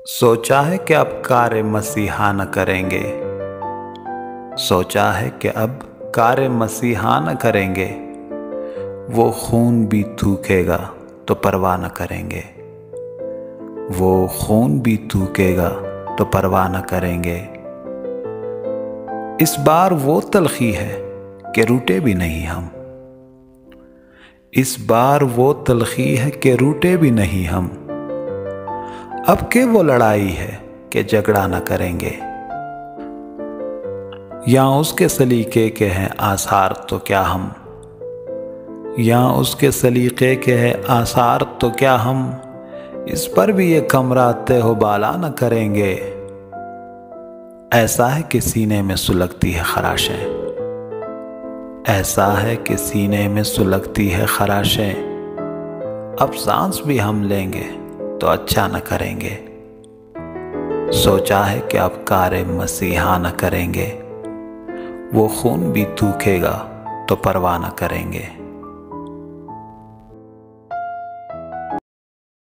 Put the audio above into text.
सोचा है कि अब कार्य मसीहा न करेंगे। सोचा है कि अब कार्य मसीहा न करेंगे। वो खून भी थूकेगा तो परवाह न करेंगे। वो खून भी थूकेगा तो परवाह न करेंगे। इस बार वो तलखी है कि रूठे भी नहीं हम। इस बार वो तलखी है कि रूठे भी नहीं हम। अब के वो लड़ाई है कि झगड़ा न करेंगे। या उसके सलीके के हैं आसार तो क्या हम। या उसके सलीके के हैं आसार तो क्या हम। इस पर भी ये कमरा तह बाला न करेंगे। ऐसा है कि सीने में सुलगती है खराशें। ऐसा है कि सीने में सुलगती है खराशें। अब सांस भी हम लेंगे तो अच्छा न करेंगे। सोचा है कि अब कार्य मसीहा न करेंगे। वो खून भी थूकेगा तो परवाह न करेंगे।